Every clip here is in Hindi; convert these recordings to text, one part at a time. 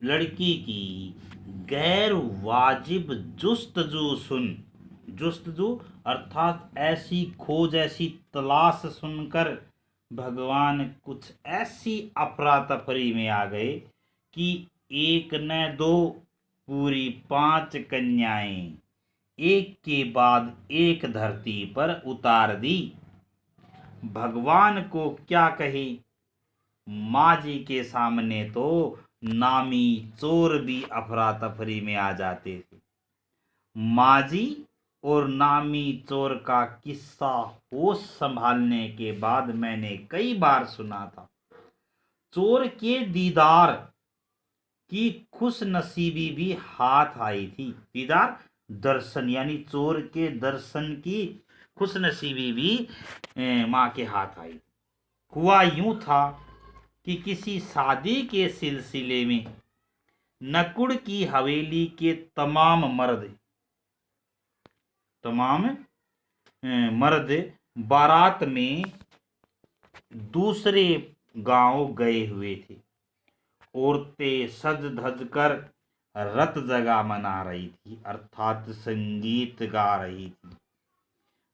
लड़की की गैर वाजिब जुस्तजू सुन, जुस्तजू अर्थात ऐसी खोज, ऐसी तलाश सुनकर भगवान कुछ ऐसी अफरा तफरी में आ गए कि एक न दो, पूरी 5 कन्याएं एक के बाद एक धरती पर उतार दी। भगवान को क्या कहे, माँ जी के सामने तो नामी चोर भी अफरा तफरी में आ जाते थे। माँ जी और नामी चोर का किस्सा होश संभालने के बाद मैंने कई बार सुना था। चोर के दीदार की खुश नसीबी भी हाथ आई थी। दीदार दर्शन, यानी चोर के दर्शन की खुश नसीबी भी माँ के हाथ आई। हुआ यूं था कि किसी शादी के सिलसिले में नकुड़ की हवेली के तमाम मर्द बारात में दूसरे गांव गए हुए थे। औरतें सज धज कर रत जगा मना रही थी, अर्थात संगीत गा रही थी।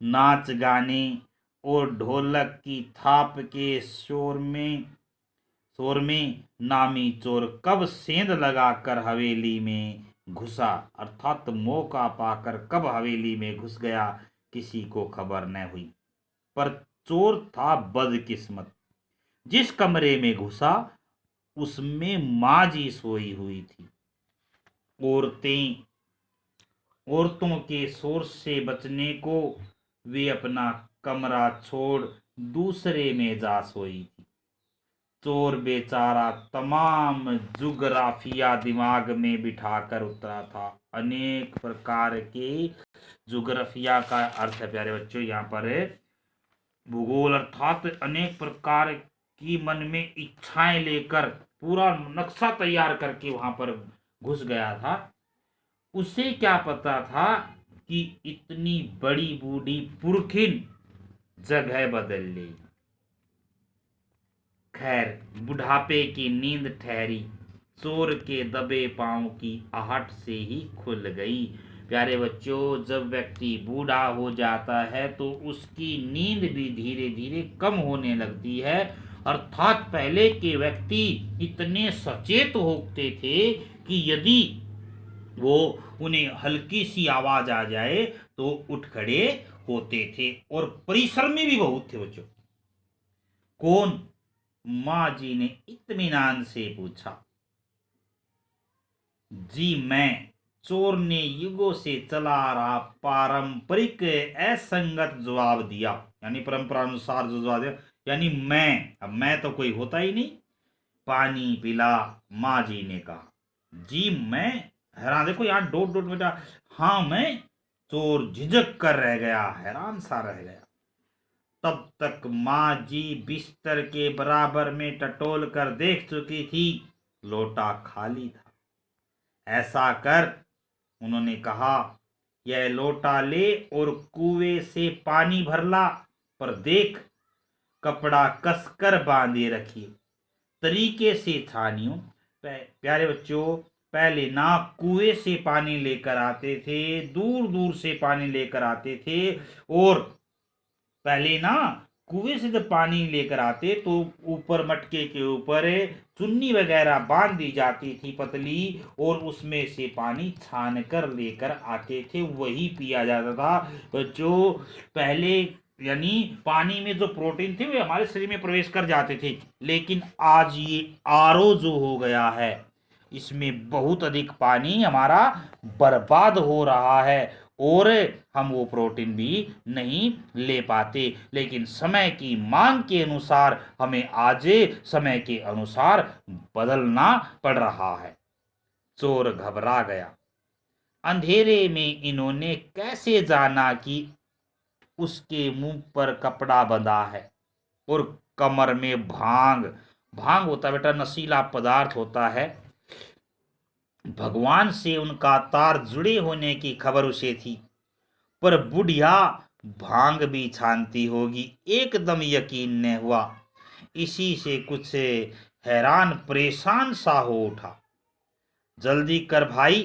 नाच गाने और ढोलक की थाप के शोर में नामी चोर कब सेंध लगाकर हवेली में घुसा, अर्थात मौका पाकर कब हवेली में घुस गया, किसी को खबर न हुई। पर चोर था बदकिस्मत। जिस कमरे में घुसा उसमें माँ जी सोई हुई थी। औरतों के शोर से बचने को वे अपना कमरा छोड़ दूसरे में जा सोई थी। चोर बेचारा तमाम जुग्राफिया दिमाग में बिठाकर उतरा था। अनेक प्रकार के जुग्राफिया का अर्थ है प्यारे बच्चों यहाँ पर भूगोल, अर्थात अनेक प्रकार की मन में इच्छाएं लेकर पूरा नक्शा तैयार करके वहां पर घुस गया था। उसे क्या पता था कि इतनी बड़ी बूढ़ी पुरखिन जगह बदल ले। खैर, बुढ़ापे की नींद ठहरी चोर के दबे पांव की आहट से ही खुल गई। प्यारे बच्चों, जब व्यक्ति बूढ़ा हो जाता है तो उसकी नींद भी धीरे धीरे कम होने लगती है। अर्थात पहले के व्यक्ति इतने सचेत होते थे कि यदि वो उन्हें हल्की सी आवाज आ जाए तो उठ खड़े होते थे, और परिश्रमी भी बहुत थे बच्चों। कौन? माँ जी ने इत्मीनान से पूछा। जी मैं। चोर ने युगों से चला आ रहा पारंपरिक असंगत जवाब दिया, यानी परंपरा अनुसार जो जवाब दिया, यानी मैं। अब मैं तो कोई होता ही नहीं। पानी पिला, माँ जी ने कहा। जी मैं। हैरान, देखो यहाँ डोट डोट बेटा, हाँ मैं। चोर झिझक कर रह गया, हैरान सा रह गया। तब तक माँ जी बिस्तर के बराबर में टटोल कर देख चुकी थी, लोटा खाली था। ऐसा कर, उन्होंने कहा, यह लोटा ले और कुएं से पानी भर ला, पर देख कपड़ा कसकर बांधे रखिए, तरीके से छानियो। प्यारे बच्चों, पहले ना कुएं से पानी लेकर आते थे, दूर दूर से पानी लेकर आते थे। और पहले ना कुएं से जब पानी लेकर आते तो ऊपर मटके के ऊपर चुन्नी वगैरह बांध दी जाती थी पतली, और उसमें से पानी छान कर लेकर आते थे, वही पिया जाता था बच्चों। पहले यानी पानी में जो प्रोटीन थे वे हमारे शरीर में प्रवेश कर जाते थे, लेकिन आज ये आरओ जो हो गया है, इसमें बहुत अधिक पानी हमारा बर्बाद हो रहा है, और हम वो प्रोटीन भी नहीं ले पाते। लेकिन समय की मांग के अनुसार हमें आज समय के अनुसार बदलना पड़ रहा है। चोर घबरा गया। अंधेरे में इन्होंने कैसे जाना कि उसके मुंह पर कपड़ा बंधा है और कमर में भांग। भांग होता बेटा नशीला पदार्थ होता है। भगवान से उनका तार जुड़े होने की खबर उसे थी, पर बुढ़िया भांग भी छानती होगी, एकदम यकीन न हुआ। इसी से कुछ हैरान परेशान सा हो उठा। जल्दी कर भाई।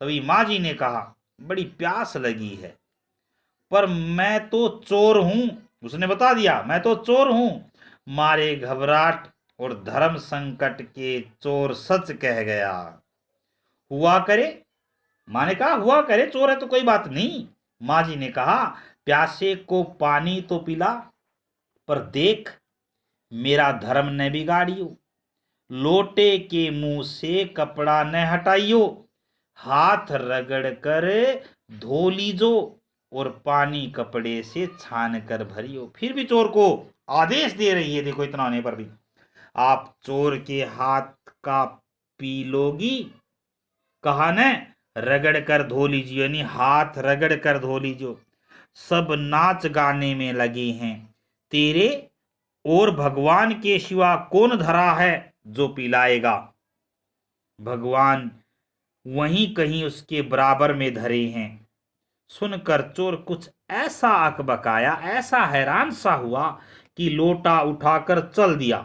तभी माँ जी ने कहा, बड़ी प्यास लगी है। पर मैं तो चोर हूं, उसने बता दिया, मैं तो चोर हूं। मारे घबराहट और धर्म संकट के चोर सच कह गया। हुआ करे, माँ ने कहा हुआ करे, चोर है तो कोई बात नहीं। माँ जी ने कहा, प्यासे को पानी तो पिला, पर देख मेरा धर्म न बिगाड़ियो। लोटे के मुंह से कपड़ा न हटाइयो, हाथ रगड़ कर धो लीजो और पानी कपड़े से छान कर भरियो। फिर भी चोर को आदेश दे रही है, देखो इतना होने पर भी। आप चोर के हाथ का पी लोगी, कहा न, रगड़ कर धो लीजिए, यानी हाथ रगड़ कर धो लीजिए। सब नाच गाने में लगे हैं, तेरे और भगवान के सिवा कौन धरा है जो पिलाएगा। भगवान वहीं कहीं उसके बराबर में धरे हैं। सुनकर चोर कुछ ऐसा अकबकाया, ऐसा हैरान सा हुआ कि लोटा उठाकर चल दिया।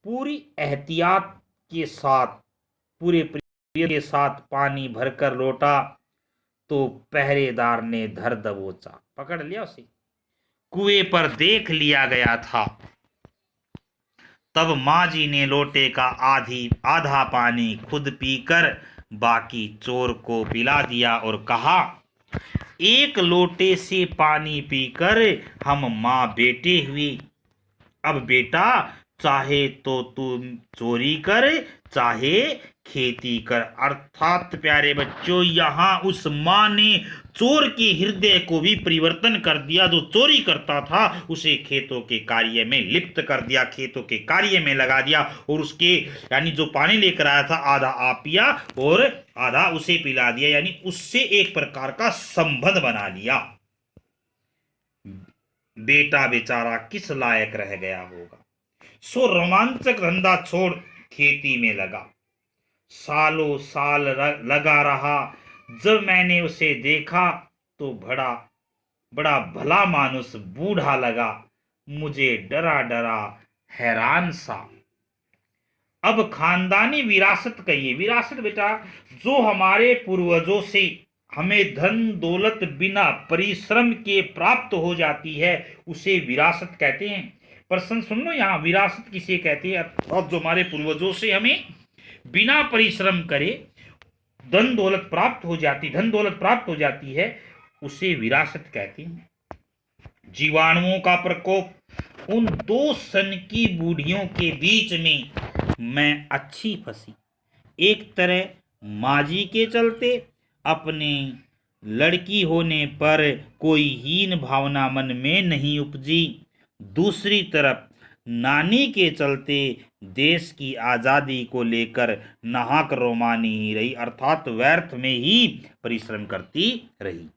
पूरी एहतियात के साथ, पूरे प्रिय के साथ पानी भरकर लोटा तो पहरेदार ने धर दबोचा, पकड़ लिया उसे। कुएं पर देख लिया गया था। तब माँ जी ने लोटे का आधा पानी खुद पीकर बाकी चोर को पिला दिया और कहा, एक लोटे से पानी पीकर हम माँ बेटे हुए। अब बेटा, चाहे तो तू चोरी कर, चाहे खेती कर। अर्थात प्यारे बच्चों, यहाँ उस माँ ने चोर के हृदय को भी परिवर्तन कर दिया। जो चोरी करता था उसे खेतों के कार्य में लिप्त कर दिया, खेतों के कार्य में लगा दिया। और उसके यानी जो पानी लेकर आया था, आधा आप पिया और आधा उसे पिला दिया, यानी उससे एक प्रकार का संबंध बना लिया। बेटा बेचारा किस लायक रह गया होगा। सो रोमांचक धंधा छोड़ खेती में लगा। सालों साल लगा रहा। जब मैंने उसे देखा तो बड़ा बड़ा भला मानुस बूढ़ा लगा। मुझे डरा डरा हैरान सा। अब खानदानी विरासत कहिए, विरासत बेटा जो हमारे पूर्वजों से हमें धन दौलत बिना परिश्रम के प्राप्त हो जाती है, उसे विरासत कहते हैं। प्रश्न सुन लो, यहाँ विरासत किसे कहते हैं। अब जो हमारे पूर्वजों से हमें बिना परिश्रम करे धन दौलत प्राप्त हो जाती है, उसे विरासत कहते हैं। जीवाणुओं का प्रकोप, उन दो सन की बूढ़ियों के बीच में मैं अच्छी फंसी। एक तरह माँ जी के चलते अपने लड़की होने पर कोई हीन भावना मन में नहीं उपजी, दूसरी तरफ नानी के चलते देश की आजादी को लेकर नाहक रोमानी ही रही, अर्थात व्यर्थ में ही परिश्रम करती रही।